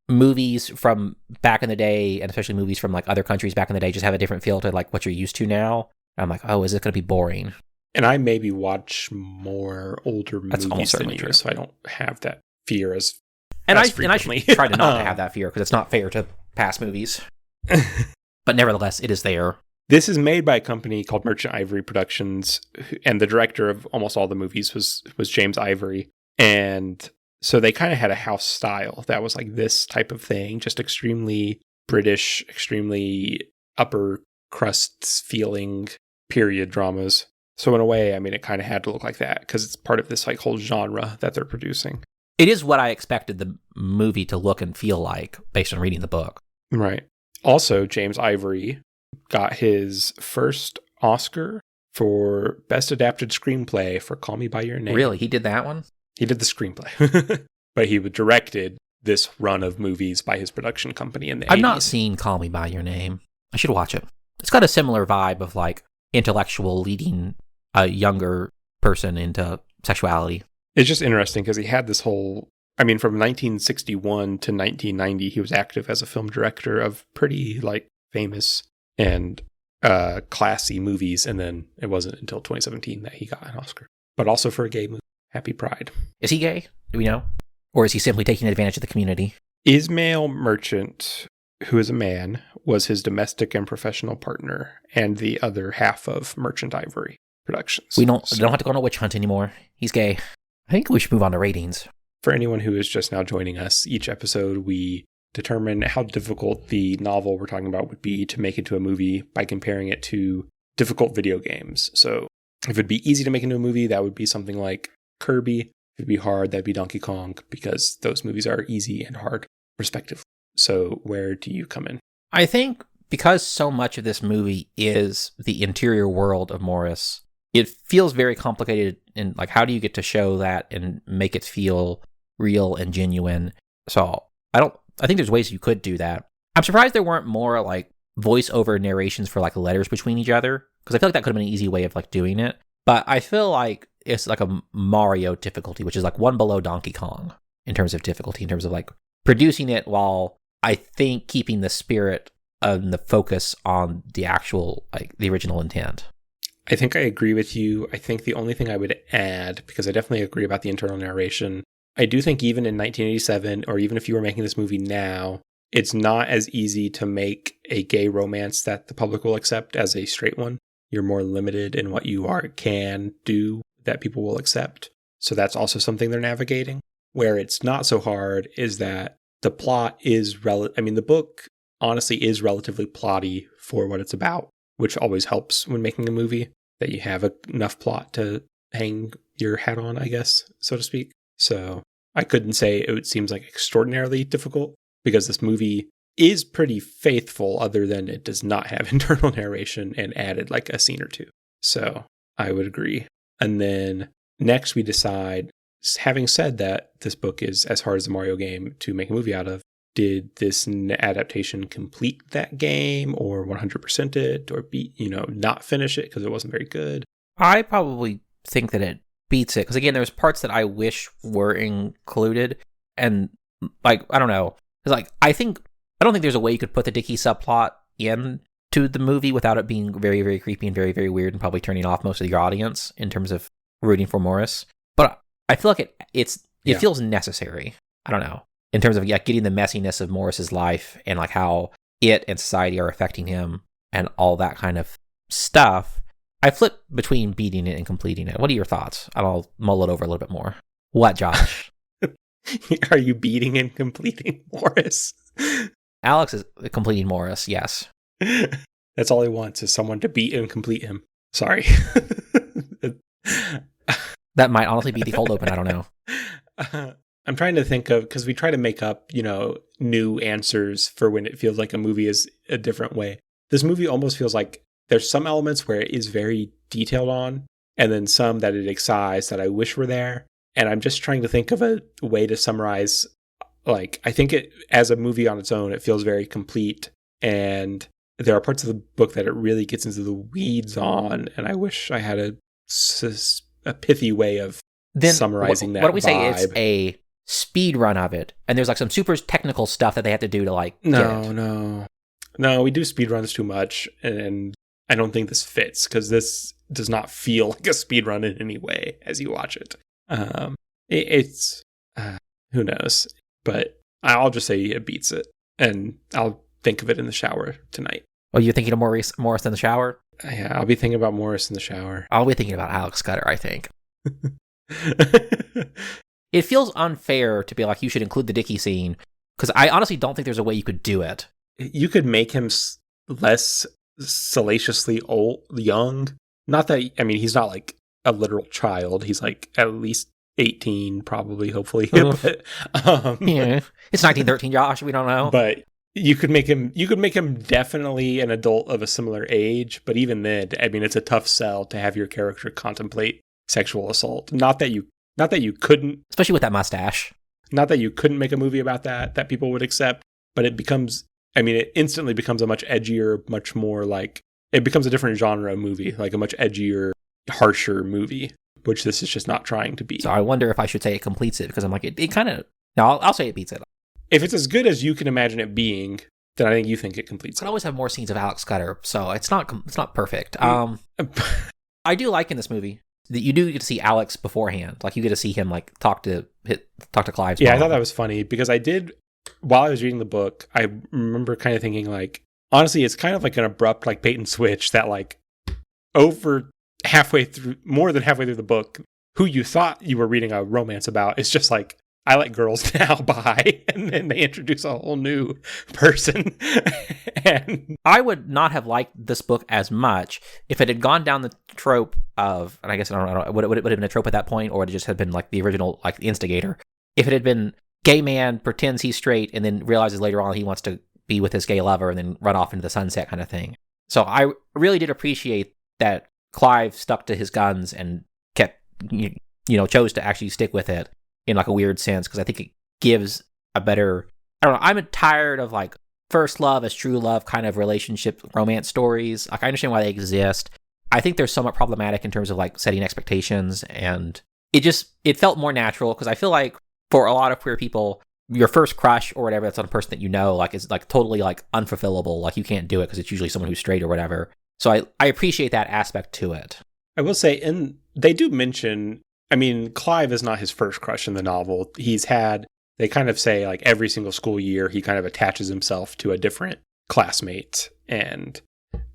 movies from back in the day, and especially movies from like other countries back in the day, just have a different feel to like what you're used to now. I'm like, oh, is it going to be boring? And I maybe watch more older That's movies than you, true. So I don't have that fear as I frequently. should try to not have that fear because it's not fair to past movies. But nevertheless, it is there. This is made by a company called Merchant Ivory Productions, and the director of almost all the movies was James Ivory. And so they kind of had a house style that was like this type of thing, just extremely British, extremely upper crusts feeling period dramas. So in a way, it kind of had to look like that because it's part of this like whole genre that they're producing. It is what I expected the movie to look and feel like based on reading the book. Right. Also, James Ivory got his first Oscar for Best Adapted Screenplay for Call Me By Your Name. Really? He did that one? He did the screenplay. But he directed this run of movies by his production company in the 80s. I've not seen Call Me By Your Name. I should watch it. It's got a similar vibe of like intellectual leading a younger person into sexuality. It's just interesting because he had this whole... from 1961 to 1990, he was active as a film director of pretty like famous and classy movies, and then it wasn't until 2017 that he got an Oscar. But also for a gay movie, Happy Pride. Is he gay? Do we know? Or is he simply taking advantage of the community? Ismail Merchant, who is a man, was his domestic and professional partner, and the other half of Merchant Ivory Productions. We don't have to go on a witch hunt anymore. He's gay. I think we should move on to ratings. For anyone who is just now joining us, each episode we determine how difficult the novel we're talking about would be to make into a movie by comparing it to difficult video games. So if it'd be easy to make into a movie, that would be something like Kirby. If it'd be hard, that'd be Donkey Kong, because those movies are easy and hard, respectively. So where do you come in? I think because so much of this movie is the interior world of Maurice, it feels very complicated. And like, how do you get to show that and make it feel real and genuine? So I think there's ways you could do that. I'm surprised there weren't more like voiceover narrations for like letters between each other, because I feel like that could have been an easy way of like doing it. But I feel like it's like a Mario difficulty, which is like one below Donkey Kong in terms of difficulty, in terms of like producing it while I think keeping the spirit the focus on the actual, like, the original intent. I think I agree with you. I think the only thing I would add, because I definitely agree about the internal narration, I do think even in 1987, or even if you were making this movie now, it's not as easy to make a gay romance that the public will accept as a straight one. You're more limited in what you can do that people will accept. So that's also something they're navigating. Where it's not so hard is that the plot is the book honestly is relatively plotty for what it's about, which always helps when making a movie, that you have enough plot to hang your hat on, I guess, so to speak. So I couldn't say it seems like extraordinarily difficult, because this movie is pretty faithful, other than it does not have internal narration and added like a scene or two. So I would agree. And then next we decide, having said that this book is as hard as the Mario game to make a movie out of, did this adaptation complete that game, or 100% it, or not finish it because it wasn't very good? I probably think that it beats it, because again, there's parts that I wish were included, and like, I don't know, it's like, I don't think there's a way you could put the Dickie subplot in to the movie without it being very, very creepy and very, very weird, and probably turning off most of your audience in terms of rooting for Maurice. But I feel like it feels necessary. I don't know, in terms of getting the messiness of Maurice's life and like how it and society are affecting him and all that kind of stuff. I flip between beating it and completing it. What are your thoughts? I'll mull it over a little bit more. What, Josh? Are you beating and completing Maurice? Alex is completing Maurice, yes. That's all he wants, is someone to beat and complete him. Sorry. That might honestly be the cold open, I don't know. I'm trying to think of, because we try to make up, new answers for when it feels like a movie is a different way. This movie almost feels like there's some elements where it is very detailed on, and then some that it excises that I wish were there. And I'm just trying to think of a way to summarize. Like, I think it, as a movie on its own, it feels very complete. And there are parts of the book that it really gets into the weeds on. And I wish I had a pithy way of summarizing that. What do we vibe. say? It's a speed run of it, and there's like some super technical stuff that they have to do to like. No. We do speed runs too much, and I don't think this fits, because this does not feel like a speed run in any way as you watch it. It's who knows, but I'll just say it beats it, and I'll think of it in the shower tonight. Oh, you're thinking of Maurice in the shower? Yeah, I'll be thinking about Maurice in the shower. I'll be thinking about Alex Scudder, I think. It feels unfair to be like, you should include the Dickie scene, because I honestly don't think there's a way you could do it. You could make him less salaciously young. Not that, he's not like a literal child. He's like at least 18, probably, hopefully. But, yeah, it's 1913, Josh. We don't know. But you could make him definitely an adult of a similar age. But even then, it's a tough sell to have your character contemplate sexual assault. Not that you couldn't, especially with that mustache. Not that you couldn't make a movie about that people would accept, but it becomes, it instantly becomes a much edgier, much more like, it becomes a different genre movie, like a much edgier, harsher movie, which this is just not trying to be. So I wonder if I should say it completes it, because I'm like, it kind of, no, I'll say it beats it. If it's as good as you can imagine it being, then I think you think it completes it. I always have more scenes of Alex Scudder, so it's not perfect. I do like in this movie that you do get to see Alex beforehand. Like, you get to see him like talk to Clive's mom. I thought that was funny, because while I was reading the book, I remember kind of thinking, like, honestly, it's kind of like an abrupt, like, bait and switch that, like, more than halfway through the book, who you thought you were reading a romance about is just like, I like girls now, bye. And then they introduce a whole new person. And I would not have liked this book as much if it had gone down the trope of, and I guess I don't know, would it have been a trope at that point, or would it just have been like the original, like the instigator? If it had been gay man pretends he's straight and then realizes later on he wants to be with his gay lover and then run off into the sunset kind of thing. So I really did appreciate that Clive stuck to his guns and kept, chose to actually stick with it in like a weird sense, because I think it gives a better, I don't know, I'm tired of like first love as true love kind of relationship romance stories. Like, I understand why they exist. I think they're somewhat problematic in terms of like setting expectations, and it felt more natural, because I feel like for a lot of queer people, your first crush or whatever that's on a person that you know, like, is like totally like unfulfillable. Like you can't do it because it's usually someone who's straight or whatever. So I appreciate that aspect to it. I will say, and they do mention, I mean, Clive is not his first crush in the novel. They kind of say like every single school year, he kind of attaches himself to a different classmate and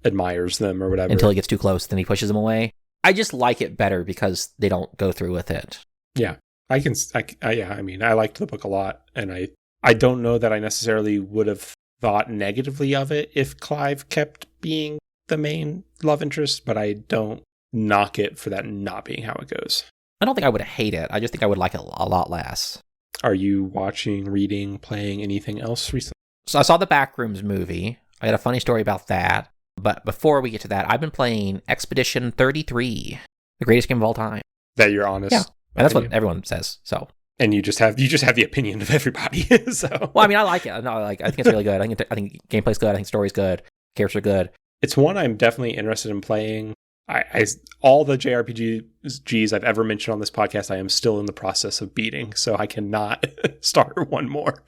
admires them or whatever. Until he gets too close, then he pushes them away. I just like it better because they don't go through with it. Yeah. I liked the book a lot, and I don't know that I necessarily would have thought negatively of it if Clive kept being the main love interest, but I don't knock it for that not being how it goes. I don't think I would hate it. I just think I would like it a lot less. Are you watching, reading, playing anything else recently? So I saw the Backrooms movie. I got a funny story about that. But before we get to that, I've been playing Expedition 33, the greatest game of all time. That you're honest. Yeah. And that's what everyone says. So, and you just have the opinion of everybody. So, well, I mean, I like it. No, I think it's really good. I think gameplay's good. I think story's good. Characters are good. It's one I'm definitely interested in playing. I all the JRPGs I've ever mentioned on this podcast, I am still in the process of beating, so I cannot start one more.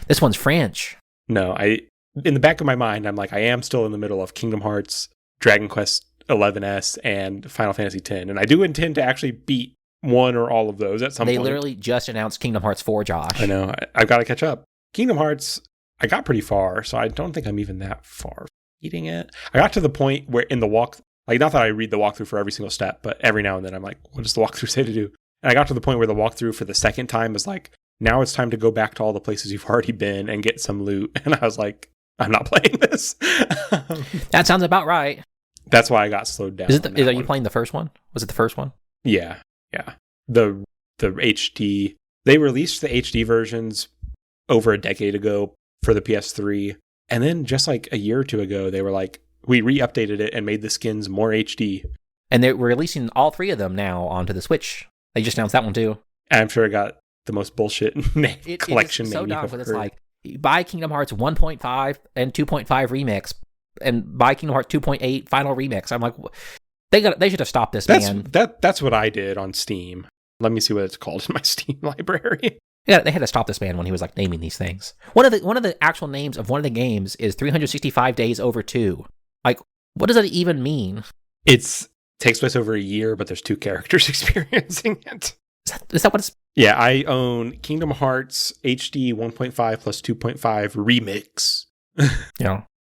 This one's French. No, in the back of my mind, I'm like, I am still in the middle of Kingdom Hearts, Dragon Quest 11S, and Final Fantasy X, and I do intend to actually beat one or all of those at some point. They literally just announced Kingdom Hearts 4, Josh. I know. I've got to catch up. Kingdom Hearts, I got pretty far, so I don't think I'm even that far beating it. I got to the point where in the walk, like, not that I read the walkthrough for every single step, but every now and then I'm like, what does the walkthrough say to do? And I got to the point where the walkthrough for the second time was like, now it's time to go back to all the places you've already been and get some loot. And I was like, I'm not playing this. That sounds about right. That's why I got slowed down. Are you playing the first one? Was it the first one? Yeah. The HD. They released the HD versions over a decade ago for the PS3. And then just like a year or two ago, they were like, we re-updated it and made the skins more HD. And they're releasing all three of them now onto the Switch. They just announced that one too. And I'm sure it got the most bullshit collection name. It's so dumb, but it's heard. like, buy Kingdom Hearts 1.5 and 2.5 remix, and buy Kingdom Hearts 2.8 final remix. I'm like, they should have stopped this, man. That's what I did on Steam. Let me see what it's called in my Steam library. Yeah, they had to stop this man when he was like naming these things. One of the actual names of one of the games is 365 Days Over 2. Like, what does that even mean? It takes place over a year, but there's two characters experiencing it. Is that what it's? Yeah, I own Kingdom Hearts HD 1.5 plus 2.5 remix.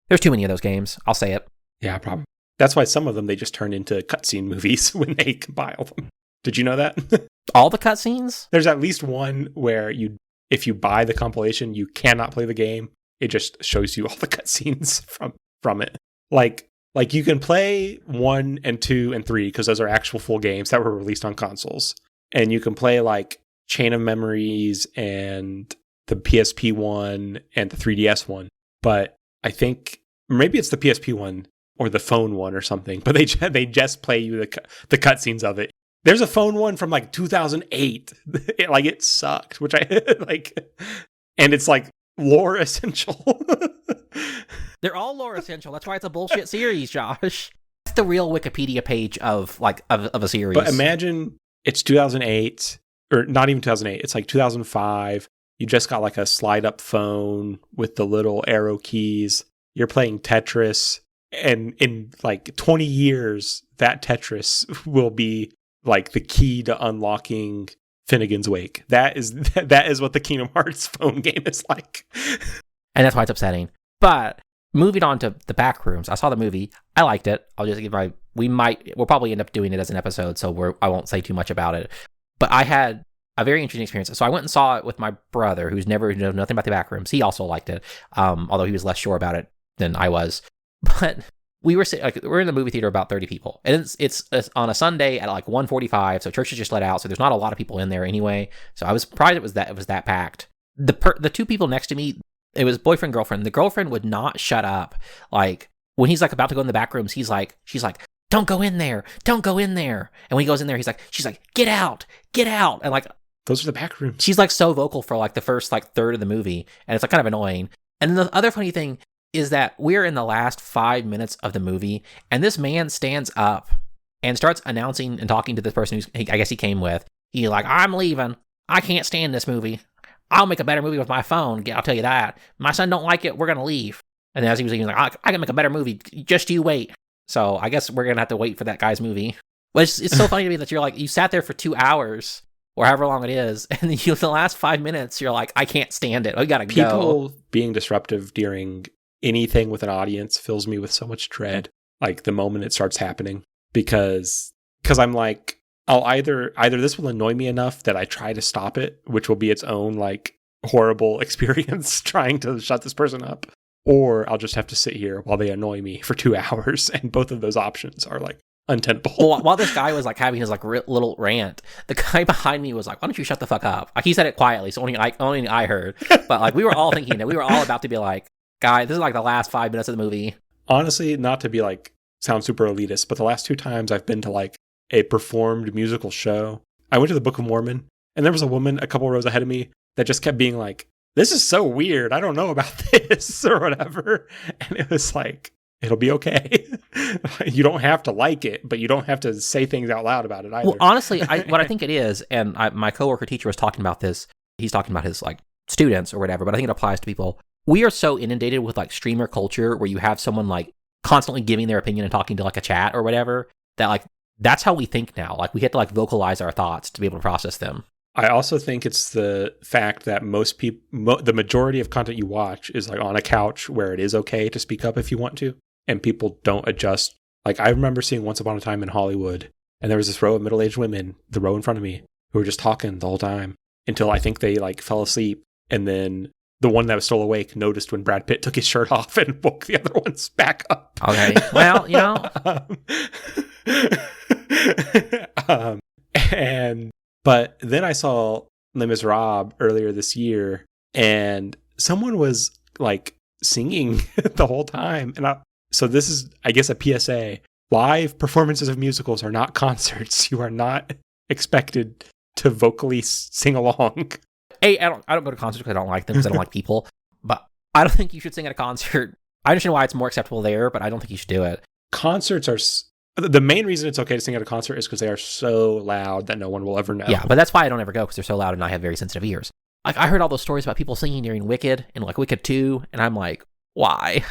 There's too many of those games. I'll say it. Yeah, probably. That's why some of them they just turn into cutscene movies when they compile them. Did you know that? All the cutscenes? There's at least one where if you buy the compilation, you cannot play the game. It just shows you all the cutscenes from it. Like you can play 1 and 2 and 3 because those are actual full games that were released on consoles. And you can play like Chain of Memories and the PSP one and the 3DS one. But I think maybe it's the PSP one or the phone one or something. But they just play you the cutscenes of it. There's a phone one from like 2008. It sucked, which I like. And it's like lore essential. They're all lore essential. That's why it's a bullshit series, Josh. That's the real Wikipedia page of a series. But imagine it's 2008, or not even 2008. It's like 2005. You just got like a slide up phone with the little arrow keys. You're playing Tetris. And in like 20 years, that Tetris will be like the key to unlocking Finnegan's Wake. That is what the Kingdom Hearts phone game is like. And that's why it's upsetting. But moving on to the Backrooms, I saw the movie. I liked it. I'll just give we'll probably end up doing it as an episode, so I won't say too much about it. But I had a very interesting experience. So I went and saw it with my brother, who's never known nothing about the Backrooms. He also liked it, although he was less sure about it than I was. But we're in the movie theater, about 30 people, and it's on a Sunday at like 1:45, so church is just let out, so there's not a lot of people in there anyway. So I was surprised it was that packed. The two people next to me, it was boyfriend girlfriend. The girlfriend would not shut up. Like when he's like about to go in the back rooms, she's like, don't go in there, don't go in there. And when he goes in there, she's like, get out, and like those are the back rooms. She's like so vocal for like the first like third of the movie, and it's like kind of annoying. And then the other funny thing is that we're in the last 5 minutes of the movie, and this man stands up and starts announcing and talking to this person I guess he came with. He's like, I'm leaving. I can't stand this movie. I'll make a better movie with my phone. I'll tell you that. My son don't like it. We're going to leave. And then as he was leaving, he's like, I can make a better movie. Just you wait. So I guess we're going to have to wait for that guy's movie. But it's so funny to me that you're like, you sat there for 2 hours or however long it is. And then the last 5 minutes, you're like, I can't stand it. We got to go. People being disruptive during anything with an audience fills me with so much dread. Like the moment it starts happening, because I'm like, I'll either this will annoy me enough that I try to stop it, which will be its own like horrible experience trying to shut this person up, or I'll just have to sit here while they annoy me for 2 hours, and both of those options are like untenable. Well, while this guy was like having his like little rant, the guy behind me was like, "Why don't you shut the fuck up?" Like he said it quietly, so only I heard. But like we were all thinking that we were all about to be like, "Guy, this is like the last 5 minutes of the movie." Honestly, not to be like sound super elitist, but the last 2 times I've been to like a performed musical show, I went to the Book of Mormon, and there was a woman a couple rows ahead of me that just kept being like, "This is so weird. I don't know about this," or whatever. And it was like, it'll be okay. You don't have to like it, but you don't have to say things out loud about it either. Well, honestly, what I think it is, and my coworker teacher was talking about this. He's talking about his like students or whatever, but I think it applies to people. We are so inundated with like streamer culture where you have someone like constantly giving their opinion and talking to like a chat or whatever, that like that's how we think now. Like we have to like vocalize our thoughts to be able to process them. I also think it's the fact that most people, the majority of content you watch is like on a couch where it is okay to speak up if you want to, and people don't adjust. Like I remember seeing Once Upon a Time in Hollywood, and there was this row of middle-aged women, the row in front of me, who were just talking the whole time until I think they like fell asleep, and then the one that was still awake noticed when Brad Pitt took his shirt off and woke the other ones back up. Okay, well, you know. But then I saw Les Miserables earlier this year, and someone was like singing the whole time. And so this is, I guess, a PSA. Live performances of musicals are not concerts. You are not expected to vocally sing along. Hey, I don't go to concerts because I don't like them, because I don't like people. But I don't think you should sing at a concert. I understand why it's more acceptable there, but I don't think you should do it. Concerts are... The main reason it's okay to sing at a concert is because they are so loud that no one will ever know. Yeah, but that's why I don't ever go, because they're so loud and I have very sensitive ears. Like, I heard all those stories about people singing during Wicked and like Wicked 2, and I'm like, why?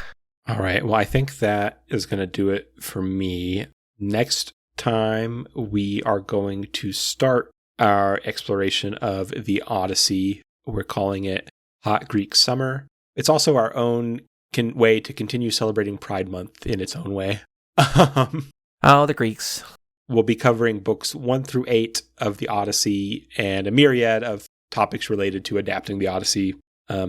All right, well, I think that is going to do it for me. Next time, we are going to start our exploration of the Odyssey. We're calling it Hot Greek Summer. It's also our own way to continue celebrating Pride Month in its own way. Oh, the Greeks. We'll be covering books 1 through 8 of the Odyssey and a myriad of topics related to adapting the Odyssey,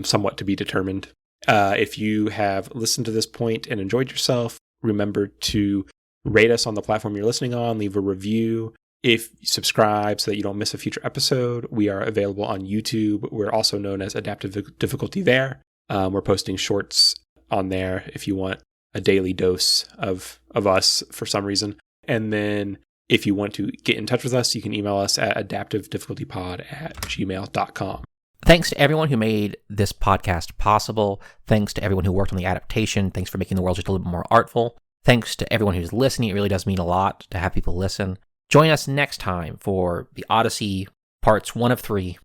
somewhat to be determined. If you have listened to this point and enjoyed yourself, remember to rate us on the platform you're listening on, leave a review. If you subscribe so that you don't miss a future episode, we are available on YouTube. We're also known as Adaptive Difficulty there. We're posting shorts on there if you want a daily dose of us for some reason. And then if you want to get in touch with us, you can email us at adaptivedifficultypod@gmail.com. Thanks to everyone who made this podcast possible. Thanks to everyone who worked on the adaptation. Thanks for making the world just a little bit more artful. Thanks to everyone who's listening. It really does mean a lot to have people listen. Join us next time for the Odyssey parts 1 of 3.